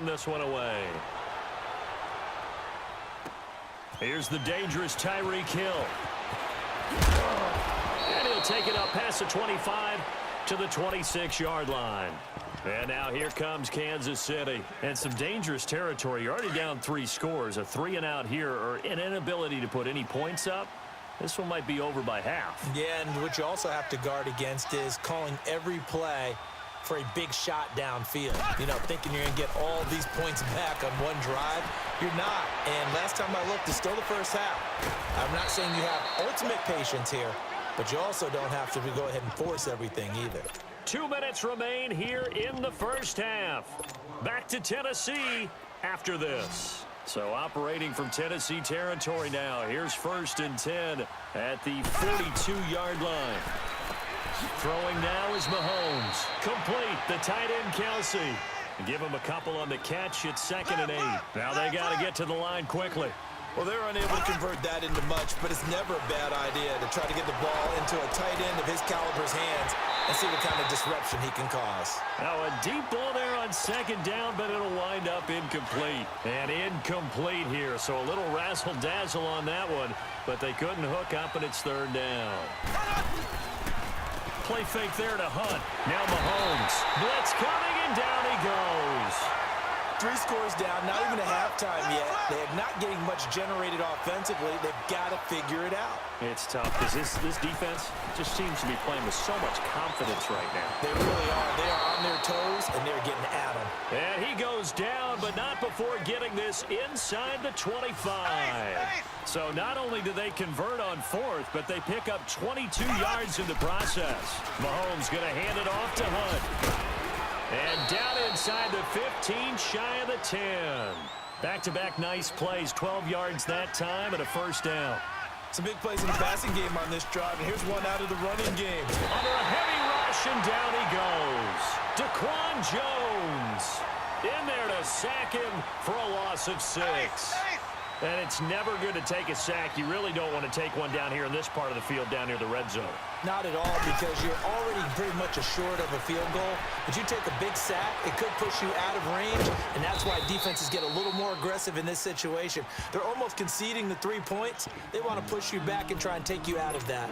turning this one away. Here's the dangerous Tyreek Hill. And he'll take it up past the 25 to the 26-yard line. And now here comes Kansas City. And some dangerous territory. You're already down 3 scores. A 3-and-out here, or an inability to put any points up. This one might be over by half. Yeah, and what you also have to guard against is calling every play for a big shot downfield. You know, thinking you're going to get all these points back on one drive. You're not. And last time I looked, it's still the first half. I'm not saying you have ultimate patience here, but you also don't have to go ahead and force everything either. 2 minutes remain here in the first half. Back to Tennessee after this. So operating from Tennessee territory now. Here's 1st and 10 at the 42-yard line. Throwing now is Mahomes. Complete. The tight end, Kelsey. Give him a couple on the catch. It's 2nd and 8. Now they got to get to the line quickly. Well, they're unable to convert that into much, but it's never a bad idea to try to get the ball into a tight end of his caliber's hands and see what kind of disruption he can cause. Now a deep ball there on 2nd down, but it'll wind up incomplete. And incomplete here, so a little razzle-dazzle on that one, but they couldn't hook up, and it's 3rd down. Play fake there to Hunt. Now Mahomes. Blitz coming, and down he goes. 3 scores down, not even a halftime yet. They're not getting much generated offensively. They've got to figure it out. It's tough because this defense just seems to be playing with so much confidence right now. They really are. They are on their toes, and they're getting at them. And he goes down, but not before getting this inside the 25. So not only do they convert on 4th, but they pick up 22 yards in the process. Mahomes going to hand it off to Hunt. And down inside the 15, shy of the 10. Back-to-back nice plays, 12 yards that time, and a 1st down. Some big plays in the passing game on this drive, and here's one out of the running game. Under a heavy rush, and down he goes. Daquan Jones in there to sack him for a loss of 6. And it's never good to take a sack. You really don't want to take one down here in this part of the field, down near the red zone. Not at all, because you're already pretty much assured of a field goal. But you take a big sack, it could push you out of range, and that's why defenses get a little more aggressive in this situation. They're almost conceding the 3 points. They want to push you back and try and take you out of that.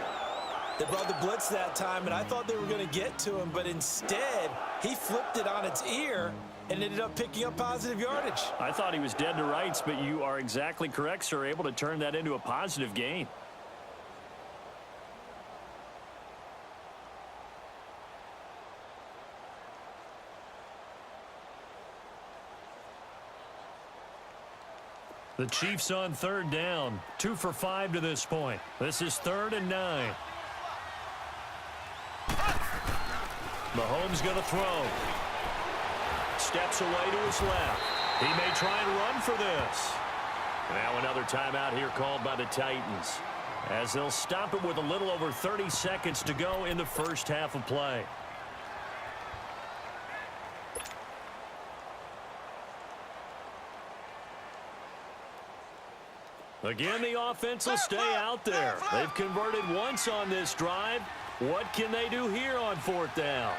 They brought the blitz that time, and I thought they were going to get to him, but instead, he flipped it on its ear and ended up picking up positive yardage. I thought he was dead to rights, but you are exactly correct, sir. Able to turn that into a positive gain. The Chiefs on 3rd down. 2 for 5 to this point. This is 3rd and 9. Mahomes going to throw. Steps away to his left. He may try and run for this. Now another timeout here called by the Titans, as they'll stop it with a little over 30 seconds to go in the first half of play. Again, the offense will stay out there. They've converted once on this drive. What can they do here on 4th down?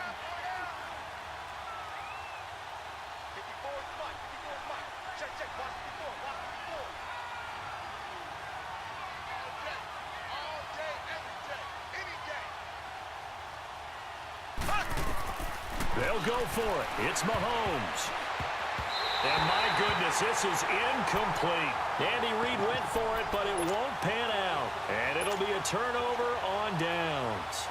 They'll go for it. It's Mahomes. And my goodness, this is incomplete. Andy Reid went for it, but it won't pan out. And it'll be a turnover on downs.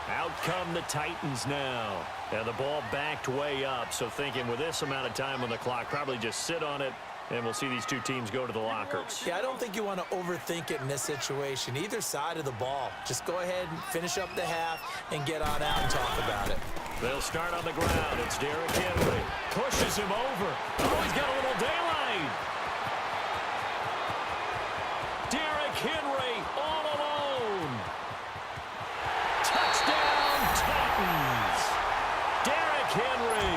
Out come the Titans now. And the ball backed way up. So thinking with this amount of time on the clock, probably just sit on it, and we'll see these two teams go to the lockers. Yeah, I don't think you want to overthink it in this situation. Either side of the ball. Just go ahead and finish up the half and get on out and talk about it. They'll start on the ground. It's Derrick Henry. Pushes him over. Oh, he's got a little daylight. Derrick Henry all alone. Touchdown, Titans. Derrick Henry,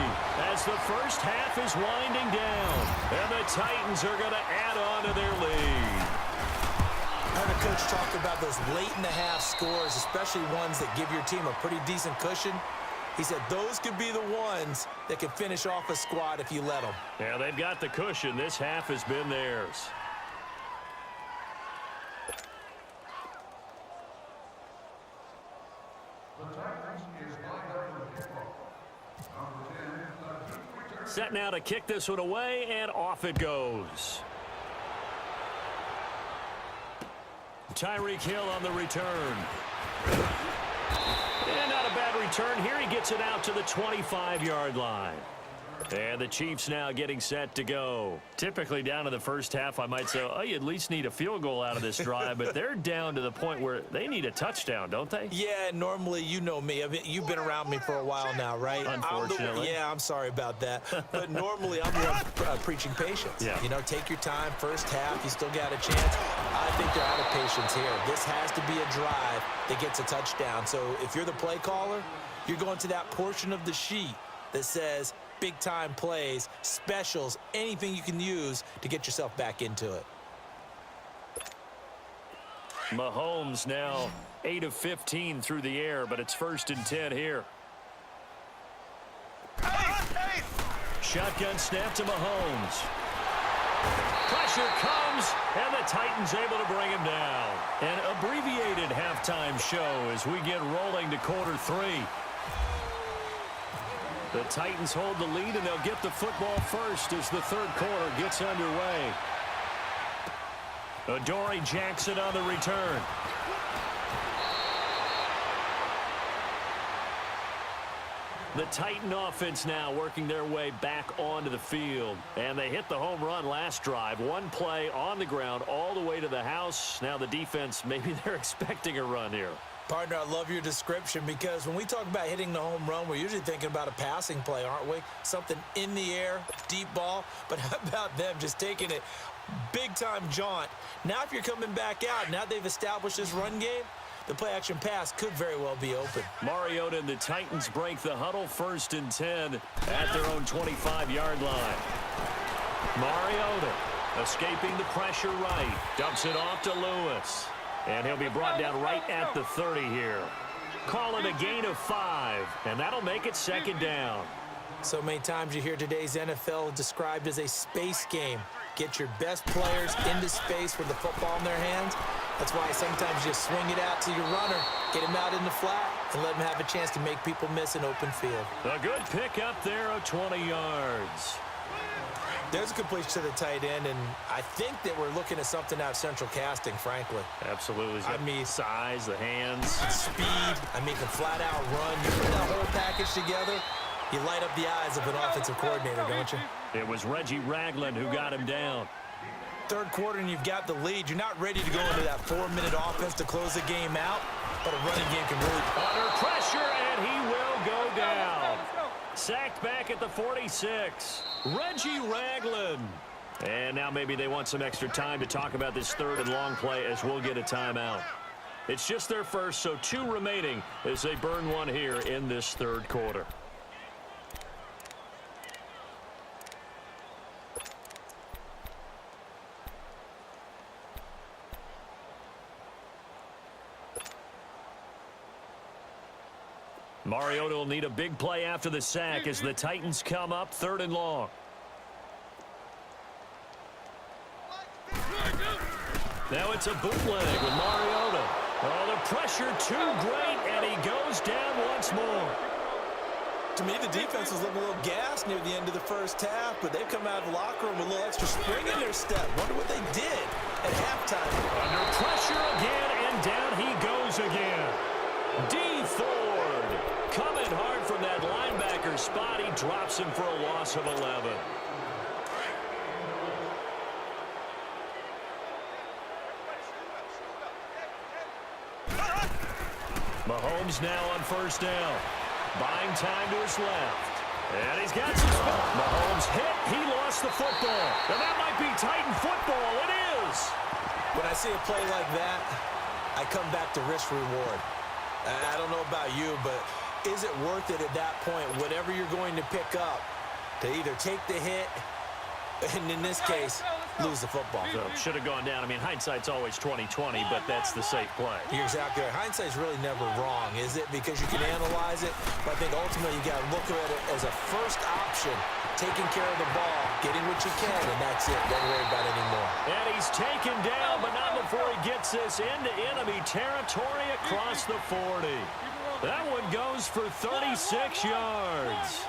as the first half is winding down. And the Titans are going to add on to their lead. I heard a coach talk about those late-in-the-half scores, especially ones that give your team a pretty decent cushion. He said those could be the ones that can finish off a squad if you let them. Yeah, they've got the cushion. This half has been theirs. Set now to kick this one away, and off it goes. Tyreek Hill on the return. And not a bad return here. He gets it out to the 25-yard line. And the Chiefs now getting set to go. Typically down to the first half, I might say, oh, you at least need a field goal out of this drive. But they're down to the point where they need a touchdown, don't they? Yeah, normally, you know me. I mean, you've been around me for a while now, right? Unfortunately. I'm sorry about that. But normally, I'm the one preaching patience. Yeah. You know, take your time. First half, you still got a chance. I think they're out of patience here. This has to be a drive that gets a touchdown. So if you're the play caller, you're going to that portion of the sheet that says big-time plays, specials, anything you can use to get yourself back into it. Mahomes now 8 of 15 through the air, but it's 1st and 10 here. Shotgun snap to Mahomes. Pressure comes, and the Titans able to bring him down. An abbreviated halftime show as we get rolling to quarter 3. The Titans hold the lead, and they'll get the football first as the third quarter gets underway. Adoree Jackson on the return. The Titan offense now working their way back onto the field. And they hit the home run last drive. One play on the ground all the way to the house. Now the defense, maybe they're expecting a run here. Partner, I love your description because when we talk about hitting the home run, we're usually thinking about a passing play, aren't we? Something in the air, deep ball. But how about them just taking it big-time jaunt? Now if you're coming back out, now they've established this run game, the play-action pass could very well be open. Mariota and the Titans break the huddle, 1st and 10 at their own 25-yard line. Mariota escaping the pressure right. Dumps it off to Lewis. And he'll be brought down right at the 30 here. Call it a gain of 5, and that'll make it 2nd down. So many times you hear today's NFL described as a space game. Get your best players into space with the football in their hands. That's why sometimes you swing it out to your runner, get him out in the flat, and let him have a chance to make people miss an open field. A good pick up there of 20 yards. There's a completion to the tight end, and I think that we're looking at something out of central casting, frankly. Absolutely. I mean, size, the hands. Speed. I mean, can flat out run. You put that whole package together, you light up the eyes of an offensive coordinator, don't you? It was Reggie Ragland who got him down. Third quarter, and you've got the lead. You're not ready to go into that 4-minute offense to close the game out, but a running game can really... Under pressure, and he will go down. Sacked back at the 46. Reggie Ragland. And now maybe they want some extra time to talk about this 3rd and long play as we'll get a timeout. It's just their first, so 2 remaining as they burn one here in this 3rd quarter. Mariota will need a big play after the sack as the Titans come up 3rd and long. Now it's a bootleg with Mariota. Oh, the pressure too great, and he goes down once more. To me, the defense was looking a little gassed near the end of the first half, but they've come out of the locker room with a little extra spring in their step. Wonder what they did at halftime. Under pressure again, and down he goes again. D. Ford coming hard from that linebacker spot. He drops him for a loss of 11. Mahomes now on 1st down. Buying time to his left. And he's got some space. Mahomes hit. He lost the football. And that might be Titan football. It is. When I see a play like that, I come back to risk-reward. I don't know about you, but is it worth it at that point, whatever you're going to pick up, to either take the hit, and in this case, lose the football. So should have gone down. I mean, hindsight's always 20/20, but that's the safe play. You're exactly right. Hindsight's really never wrong, is it? Because you can analyze it, but I think ultimately you got to look at it as a first option, taking care of the ball, getting what you can, and that's it. Don't worry about it anymore. And he's taken down, but not before he gets this into enemy territory across the 40. That one goes for 36 yards.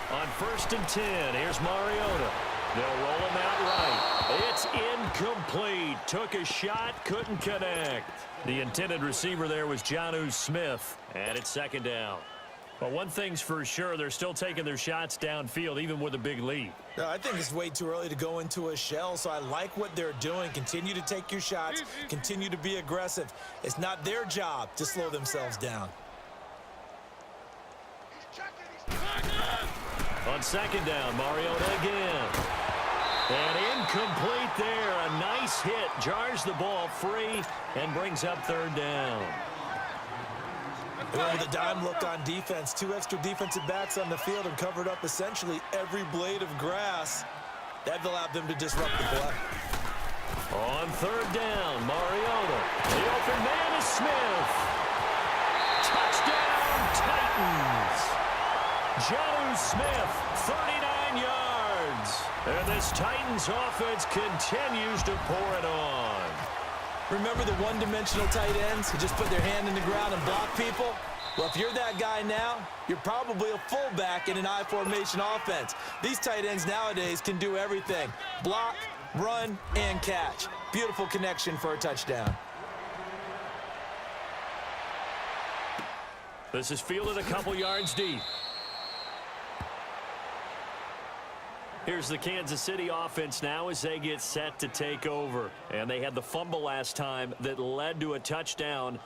On 1st and 10, here's Mariota. They'll roll him out right. It's incomplete. Took a shot, couldn't connect. The intended receiver there was Jonnu Smith, and it's 2nd down. But one thing's for sure, they're still taking their shots downfield, even with a big lead. I think it's way too early to go into a shell, so I like what they're doing. Continue to take your shots. Continue to be aggressive. It's not their job to slow themselves down. On 2nd down, Mariota again. And incomplete there. A nice hit. Jars the ball free and brings up 3rd down. With a dime look on defense, 2 extra defensive backs on the field and covered up essentially every blade of grass. That allowed them to disrupt the play. On 3rd down, Mariota. The open man is Smith. Touchdown, Titans. Jonnu Smith, 39 yards. And this Titans offense continues to pour it on. Remember the one-dimensional tight ends who just put their hand in the ground and block people? Well, if you're that guy now, you're probably a fullback in an I formation offense. These tight ends nowadays can do everything. Block, run, and catch. Beautiful connection for a touchdown. This is fielded a couple yards deep. Here's the Kansas City offense now as they get set to take over. And they had the fumble last time that led to a touchdown.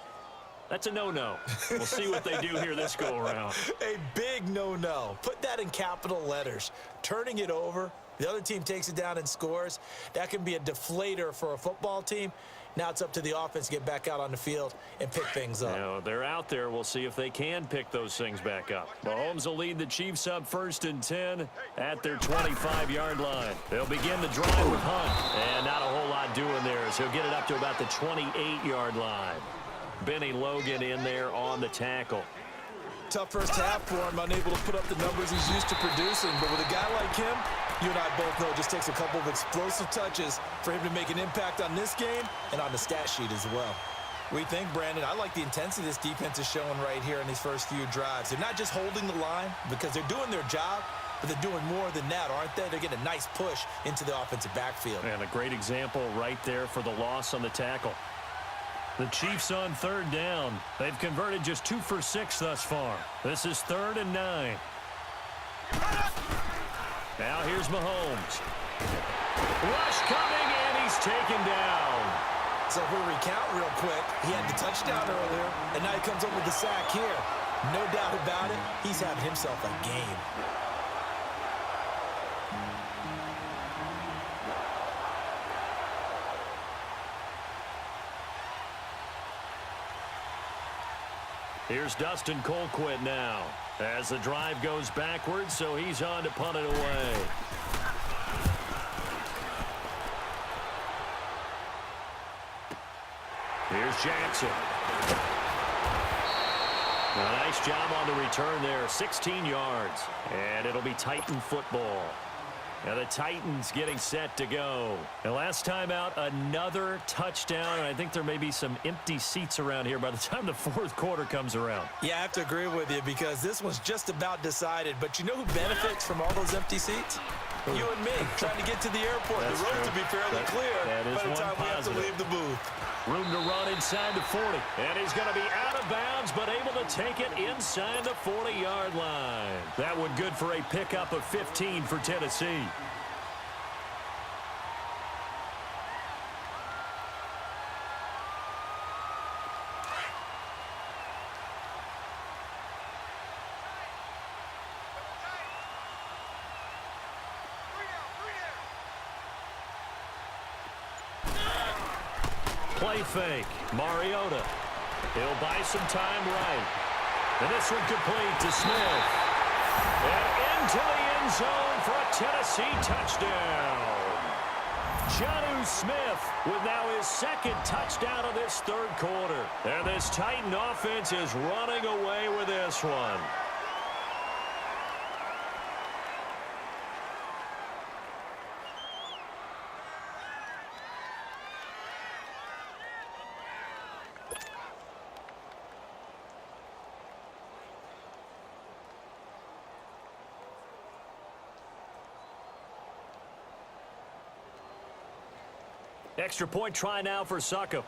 That's a no-no. We'll see what they do here this go-around. A big no-no. Put that in capital letters. Turning it over, the other team takes it down and scores. That can be a deflator for a football team. Now it's up to the offense to get back out on the field and pick things up. Now, they're out there. We'll see if they can pick those things back up. Mahomes will lead the Chiefs up 1st and 10 at their 25-yard line. They'll begin the drive with Hunt. And not a whole lot doing there as he'll get it up to about the 28-yard line. Benny Logan in there on the tackle. Tough first half for him, unable to put up the numbers he's used to producing. But with a guy like him, you and I both know it just takes a couple of explosive touches for him to make an impact on this game and on the stat sheet as well. We think, Brandon, I like the intensity this defense is showing right here in these first few drives. They're not just holding the line because they're doing their job, but they're doing more than that, aren't they? They're getting a nice push into the offensive backfield. And a great example right there for the loss on the tackle. The Chiefs on 3rd down. They've converted just 2 for 6 thus far. This is 3rd and 9. Now here's Mahomes. Rush coming, and he's taken down. So if we recount real quick, he had the touchdown earlier, and now he comes up with the sack here. No doubt about it, he's having himself a game. Here's Dustin Colquitt now as the drive goes backwards, so he's on to punt it away. Here's Jackson. A nice job on the return there, 16 yards, and it'll be Titan football. Now the Titans getting set to go. And last time out, another touchdown. And I think there may be some empty seats around here by the time the 4th quarter comes around. Yeah, I have to agree with you because this one's just about decided. But you know who benefits from all those empty seats? You and me, trying to get to the airport. That's the road true. to be fairly clear that is by the one time we have to positive. leave the booth. Room to run inside the 40. And he's going to be out of bounds, but able to take it inside the 40-yard line. That one good for a pickup of 15 for Tennessee. Play fake. Mariota. He'll buy some time right. And this one complete to Smith. And into the end zone for a Tennessee touchdown. Jonnu Smith with now his second touchdown of this third quarter. And this Titan offense is running away with this one. Extra point try now for Succop.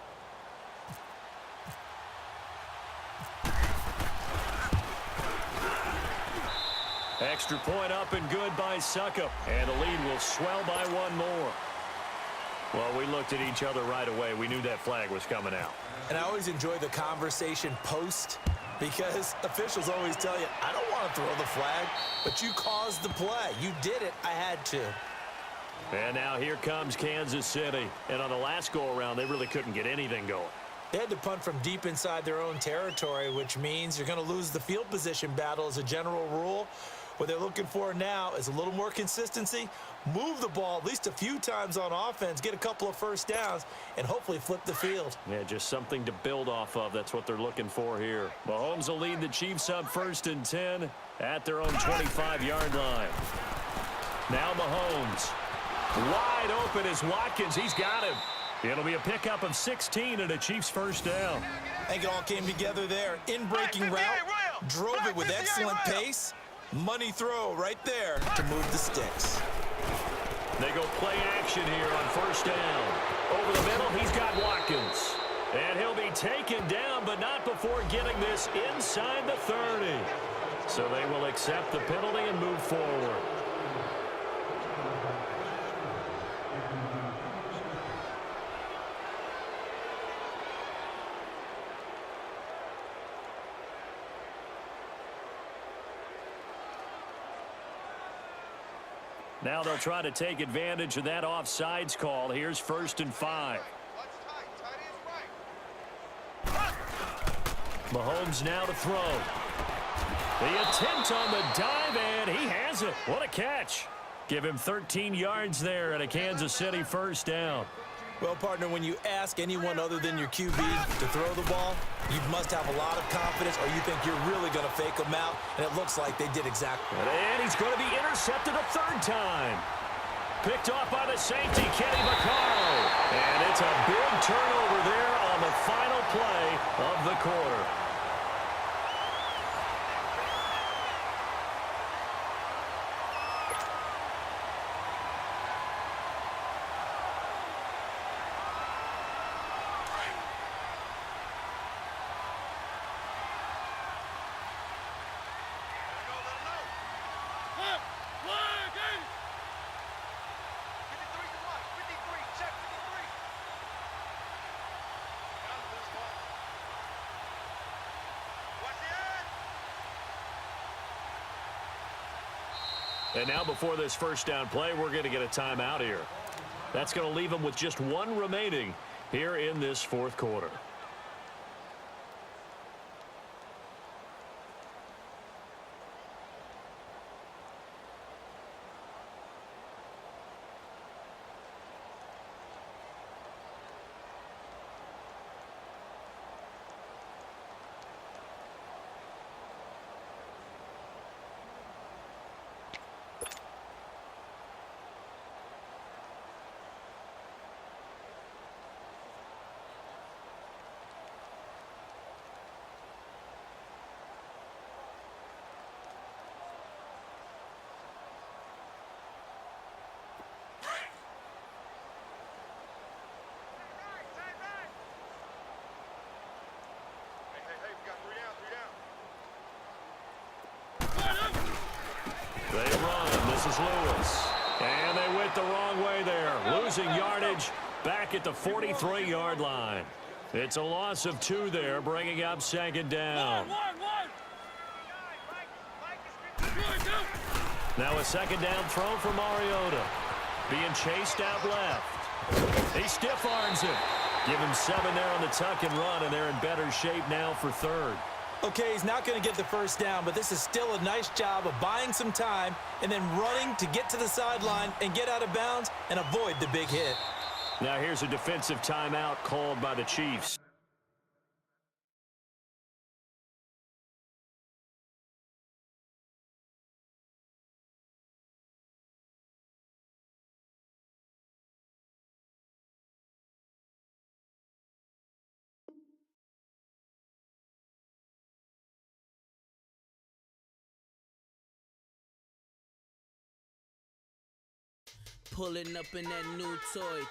Extra point up and good by Succop. And the lead will swell by one more. Well, we looked at each other right away. We knew that flag was coming out. And I always enjoy the conversation post, because officials always tell you, I don't want to throw the flag, but you caused the play. You did it. I had to. And now here comes Kansas City. And on the last go-around, they really couldn't get anything going. They had to punt from deep inside their own territory, which means you're going to lose the field position battle as a general rule. What they're looking for now is a little more consistency, move the ball at least a few times on offense, get a couple of first downs, and hopefully flip the field. Yeah, just something to build off of. That's what they're looking for here. Mahomes will lead the Chiefs up 1st and 10 at their own 25-yard line. Now Mahomes. Wide open is Watkins. He's got him. It'll be a pickup of 16 and a Chiefs first down. I think it all came together there. In-breaking route, drove it with excellent pace. Money throw right there to move the sticks. They go play action here on 1st down. Over the middle, he's got Watkins. And he'll be taken down, but not before getting this inside the 30. So they will accept the penalty and move forward. Now they'll try to take advantage of that offsides call. Here's 1st and 5. Mahomes now to throw. The attempt on the dive, and he has it. What a catch. Give him 13 yards there and a Kansas City first down. Well, partner, when you ask anyone other than your QB to throw the ball, you must have a lot of confidence, or you think you're really going to fake them out, and it looks like they did exactly. And he's going to be intercepted a 3rd time. Picked off by the safety, Kenny Vaccaro. And it's a big turnover there on the final play of the quarter. And now before this first down play, we're going to get a timeout here. That's going to leave them with just one remaining here in this 4th quarter. They run. This is Lewis. And they went the wrong way there. Losing yardage back at the 43-yard line. It's a loss of 2 there, bringing up 2nd down. Now a 2nd down throw for Mariota. Being chased out left. He stiff arms him. Give him 7 there on the tuck and run, and they're in better shape now for 3rd. Okay, he's not going to get the first down, but this is still a nice job of buying some time and then running to get to the sideline and get out of bounds and avoid the big hit. Now here's a defensive timeout called by the Chiefs. Pulling up in that new toy.